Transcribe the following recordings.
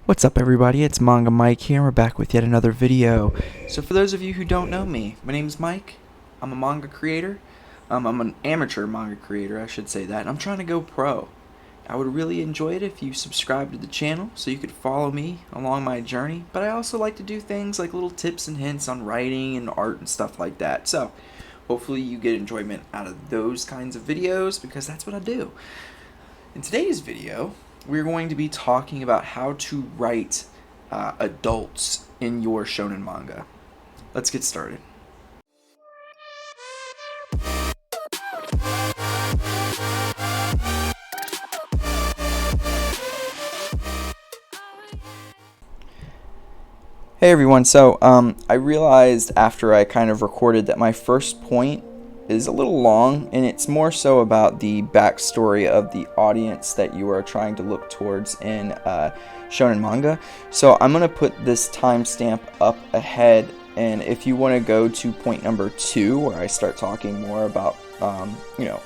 What's up everybody, it's Manga Mike here, and we're back with yet another video. So for those of you who don't know me, my name's Mike, I'm a manga creator, I'm an amateur manga creator, I should say that, and I'm trying to go pro. I would really enjoy it if you subscribe to the channel so you could follow me along my journey, but I also like to do things like little tips and hints on writing and art and stuff like that. So hopefully you get enjoyment out of those kinds of videos because that's what I do. In today's video, we're going to be talking about how to write adults in your shonen manga. Let's get started. Hey everyone, so I realized after I kind of recorded that my first point is a little long, and it's more so about the backstory of the audience that you are trying to look towards in shonen manga. So I'm going to put this timestamp up ahead, and if you want to go to point number 2 where I start talking more about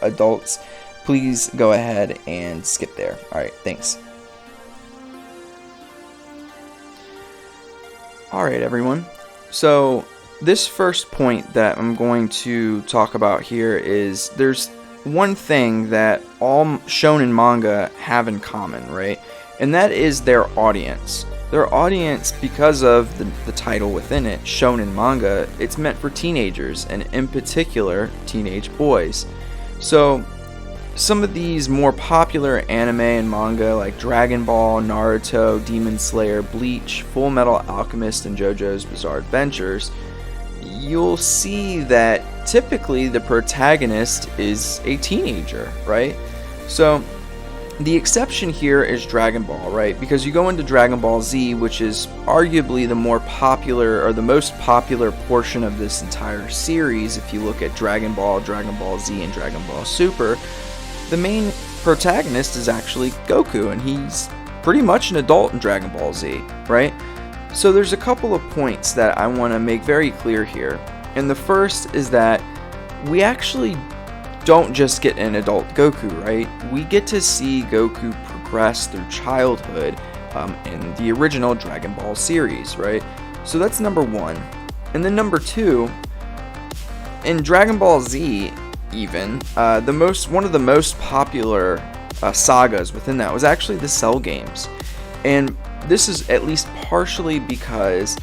adults, please go ahead and skip there. Alright, thanks. Alright everyone, so this first point that I'm going to talk about here is there's one thing that all shonen manga have in common, right? And that is their audience. Their audience, because of the title within it, shonen manga, it's meant for teenagers, and in particular, teenage boys. So some of these more popular anime and manga like Dragon Ball, Naruto, Demon Slayer, Bleach, Full Metal Alchemist, and JoJo's Bizarre Adventures, you'll see that typically the protagonist is a teenager, right? So the exception here is Dragon Ball, right? Because you go into Dragon Ball Z, which is arguably the more popular or the most popular portion of this entire series. If you look at Dragon Ball Z, and Dragon Ball Super, the main protagonist is actually Goku, and he's pretty much an adult in Dragon Ball Z, right? So there's a couple of points that I want to make very clear here. And the first is that we actually don't just get an adult Goku, right? We get to see Goku progress through childhood in the original Dragon Ball series, right? So that's number one. And then number two, in Dragon Ball Z, even one of the most popular sagas within that was actually the Cell games, and this is at least partially because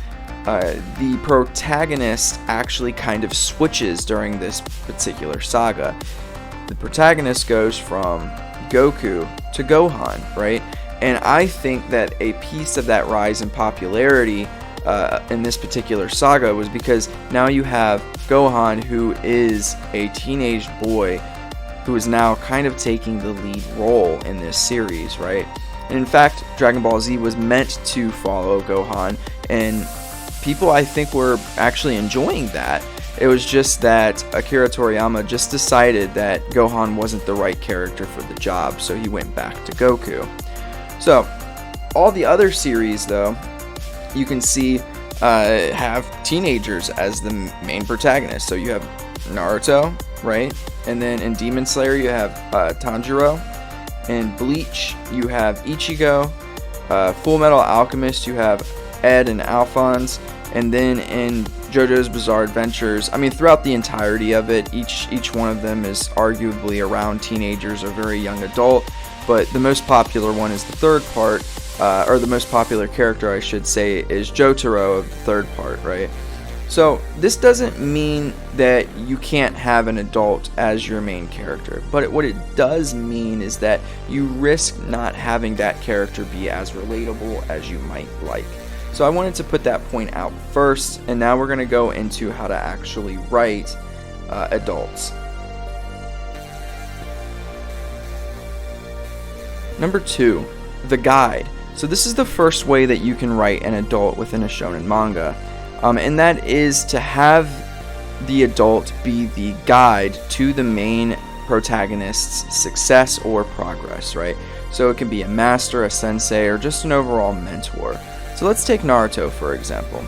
the protagonist actually kind of switches during this particular saga. The protagonist goes from Goku to Gohan, right? And I think that a piece of that rise in popularity in this particular saga was because now you have Gohan, who is a teenage boy who is now kind of taking the lead role in this series, right? And in fact, Dragon Ball Z was meant to follow Gohan, and people, I think, were actually enjoying that. It was just that Akira Toriyama just decided that Gohan wasn't the right character for the job, so he went back to Goku. So, all the other series, though, you can see have teenagers as the main protagonist. So you have Naruto, right? And then in Demon Slayer you have Tanjiro. In Bleach you have Ichigo. Full Metal Alchemist you have Ed and Alphonse. And then in JoJo's Bizarre Adventures, I mean, throughout the entirety of it, each one of them is arguably around teenagers or very young adult. But the most popular one is the third part. Or the most popular character, I should say, is Jotaro of the third part, right? So this doesn't mean that you can't have an adult as your main character, but what it does mean is that you risk not having that character be as relatable as you might like. So I wanted to put that point out first, and now we're going to go into how to actually write adults. Number 2, the guide. So this is the first way that you can write an adult within a shonen manga, and that is to have the adult be the guide to the main protagonist's success or progress, right? So it can be a master, a sensei, or just an overall mentor. So let's take Naruto for example.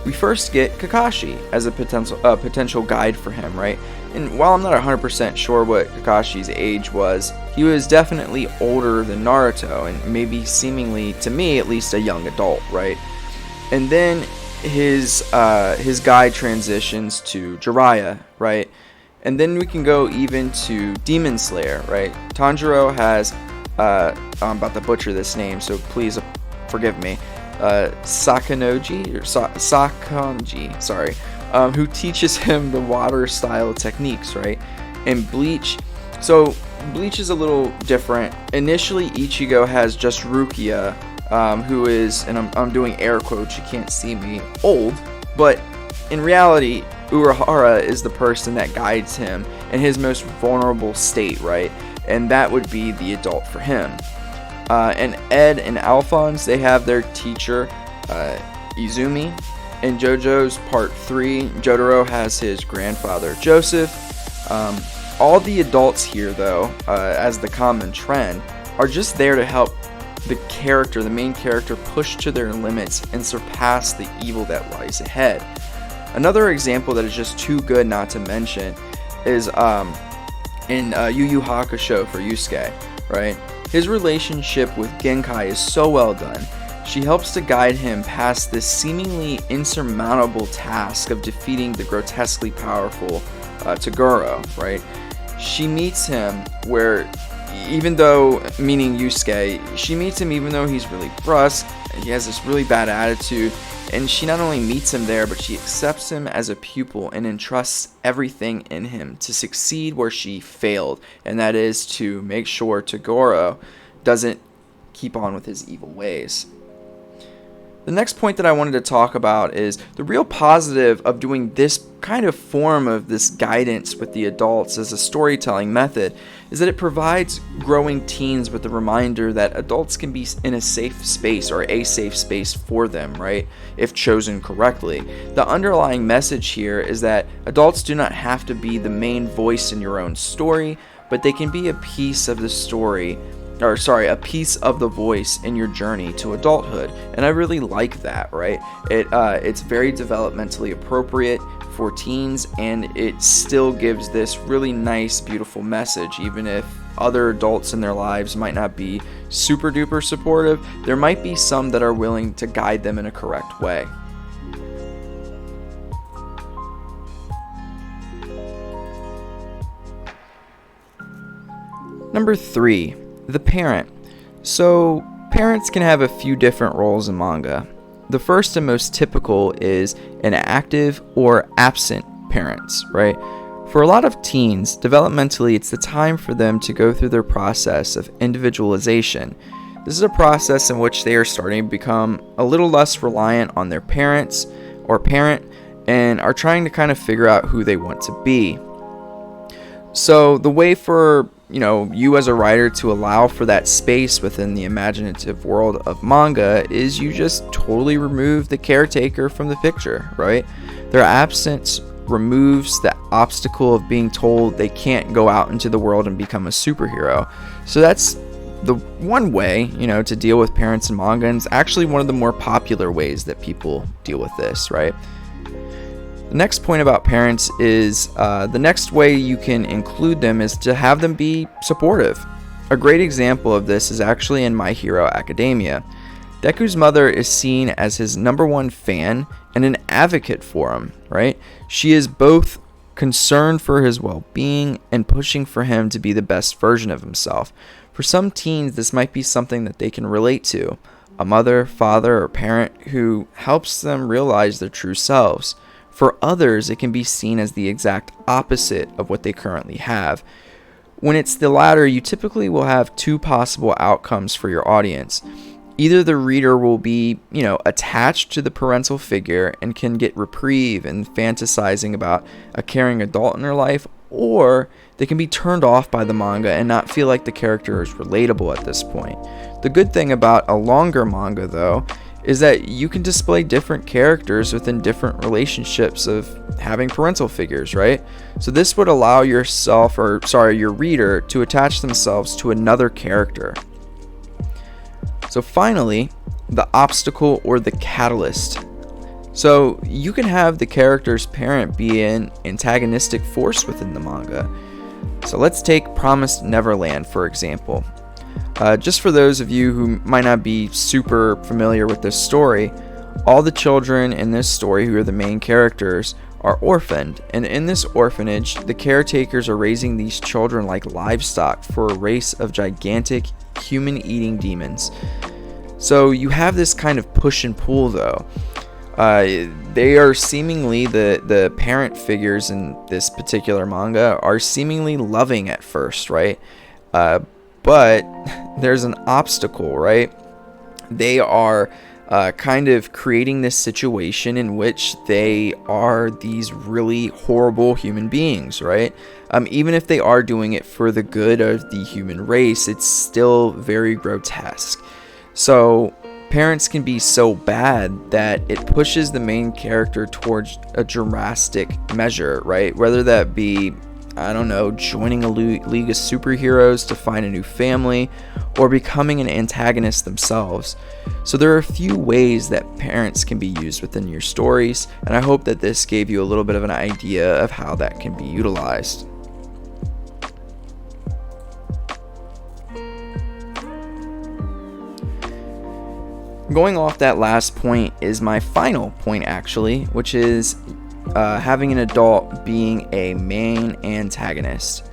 We first get Kakashi as a potential guide for him, right? and while I'm not 100% sure what Kakashi's age was, he was definitely older than Naruto, and maybe seemingly, to me at least, a young adult, right? And then his guide transitions to Jiraiya, right? And then we can go even to Demon Slayer, right? Tanjiro has, I'm about to butcher this name, so please forgive me, Sakonji, sorry, who teaches him the water style techniques, right? And Bleach, so Bleach is a little different. Initially, Ichigo has just Rukia, who is, and I'm doing air quotes, you can't see me, old, but in reality, Urahara is the person that guides him in his most vulnerable state, right? And that would be the adult for him. And Ed and Alphonse, they have their teacher, Izumi. In JoJo's Part 3, Jotaro has his grandfather, Joseph. All the adults here, though, as the common trend, are just there to help the main character, push to their limits and surpass the evil that lies ahead. Another example that is just too good not to mention is in Yu Yu Hakusho for Yusuke, right? His relationship with Genkai is so well done. She helps to guide him past this seemingly insurmountable task of defeating the grotesquely powerful Toguro, right? She meets him where, meaning Yusuke, she meets him even though he's really brusque, he has this really bad attitude, and she not only meets him there, but she accepts him as a pupil and entrusts everything in him to succeed where she failed, and that is to make sure Toguro doesn't keep on with his evil ways. The next point that I wanted to talk about is the real positive of doing this kind of form of this guidance with the adults as a storytelling method is that it provides growing teens with the reminder that adults can be in a safe space or a safe space for them, right? If chosen correctly. The underlying message here is that adults do not have to be the main voice in your own story, but they can be a piece of the story, a piece of the voice in your journey to adulthood. And I really like that, right? It's very developmentally appropriate for teens, and it still gives this really nice, beautiful message. Even if other adults in their lives might not be super duper supportive, there might be some that are willing to guide them in a correct way. Number 3, the parent. So parents can have a few different roles in manga. The first and most typical is an active or absent parents, right? For a lot of teens, developmentally, it's the time for them to go through their process of individualization. This is a process in which they are starting to become a little less reliant on their parents or parent and are trying to kind of figure out who they want to be. So the way for you as a writer to allow for that space within the imaginative world of manga is you just totally remove the caretaker from the picture, right? Their absence removes the obstacle of being told they can't go out into the world and become a superhero. So that's the one way, to deal with parents in manga, and it's actually one of the more popular ways that people deal with this, right? The next point about parents is the next way you can include them is to have them be supportive. A great example of this is actually in My Hero Academia. Deku's mother is seen as his number one fan and an advocate for him, right? She is both concerned for his well-being and pushing for him to be the best version of himself. For some teens, this might be something that they can relate to. A mother, father, or parent who helps them realize their true selves. For others, it can be seen as the exact opposite of what they currently have. When it's the latter, you typically will have two possible outcomes for your audience. Either the reader will be, attached to the parental figure and can get reprieve in fantasizing about a caring adult in their life, or they can be turned off by the manga and not feel like the character is relatable at this point. The good thing about a longer manga, though, is that you can display different characters within different relationships of having parental figures, right? So this would allow your reader to attach themselves to another character. So finally, the obstacle or the catalyst. So you can have the character's parent be an antagonistic force within the manga. So let's take Promised Neverland, for example. Just for those of you who might not be super familiar with this story, all the children in this story who are the main characters are orphaned, and in this orphanage, the caretakers are raising these children like livestock for a race of gigantic human-eating demons. So you have this kind of push and pull though. They are seemingly, the parent figures in this particular manga are seemingly loving at first, right? But there's an obstacle, right? They are kind of creating this situation in which they are these really horrible human beings, right? Even if they are doing it for the good of the human race, it's still very grotesque. So parents can be so bad that it pushes the main character towards a drastic measure, right? Whether that be, I don't know, joining a league of superheroes to find a new family, or becoming an antagonist themselves. So there are a few ways that parents can be used within your stories, and I hope that this gave you a little bit of an idea of how that can be utilized. Going off that last point is my final point actually, which is having an adult being a main antagonist.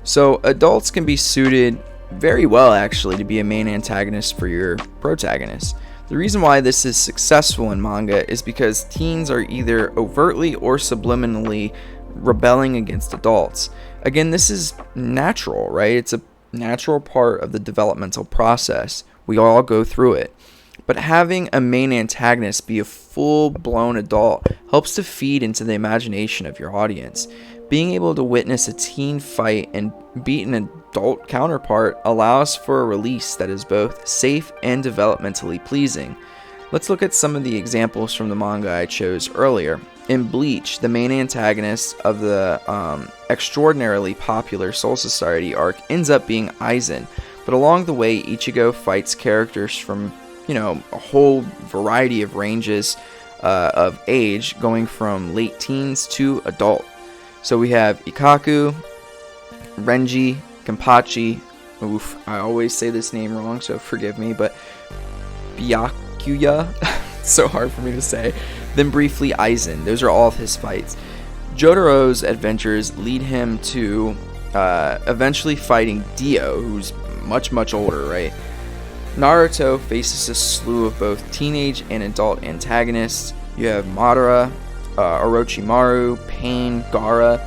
So adults can be suited very well actually to be a main antagonist for your protagonist. The reason why this is successful in manga is because teens are either overtly or subliminally rebelling against adults. Again, this is natural, right? It's a natural part of the developmental process. We all go through it. But having a main antagonist be a full-blown adult helps to feed into the imagination of your audience. Being able to witness a teen fight and beat an adult counterpart allows for a release that is both safe and developmentally pleasing. Let's look at some of the examples from the manga I chose earlier. In Bleach, the main antagonist of the extraordinarily popular Soul Society arc ends up being Aizen, but along the way Ichigo fights characters from a whole variety of ranges of age, going from late teens to adult. So we have Ikaku, Renji, Kenpachi, I always say this name wrong, so forgive me, but Byakuya, so hard for me to say. Then briefly Aizen. Those are all of his fights. Jotaro's adventures lead him to eventually fighting Dio, who's much older, right? Naruto faces a slew of both teenage and adult antagonists. You have Madara, Orochimaru, Pain, Gaara,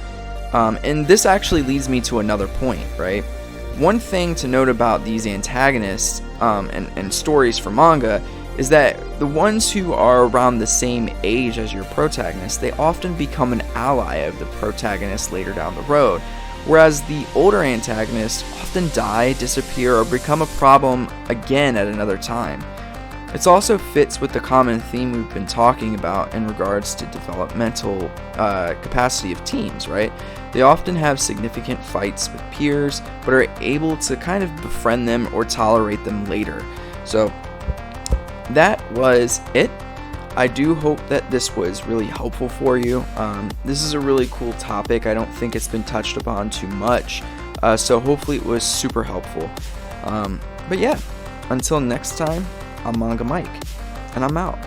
and this actually leads me to another point, right? One thing to note about these antagonists and stories for manga is that the ones who are around the same age as your protagonist, they often become an ally of the protagonist later down the road. Whereas the older antagonists often die, disappear, or become a problem again at another time. It also fits with the common theme we've been talking about in regards to developmental capacity of teens, right? They often have significant fights with peers, but are able to kind of befriend them or tolerate them later. So that was it. I do hope that this was really helpful for you. This is a really cool topic. I don't think it's been touched upon too much. So hopefully it was super helpful. But yeah, until next time, I'm Manga Mike, and I'm out.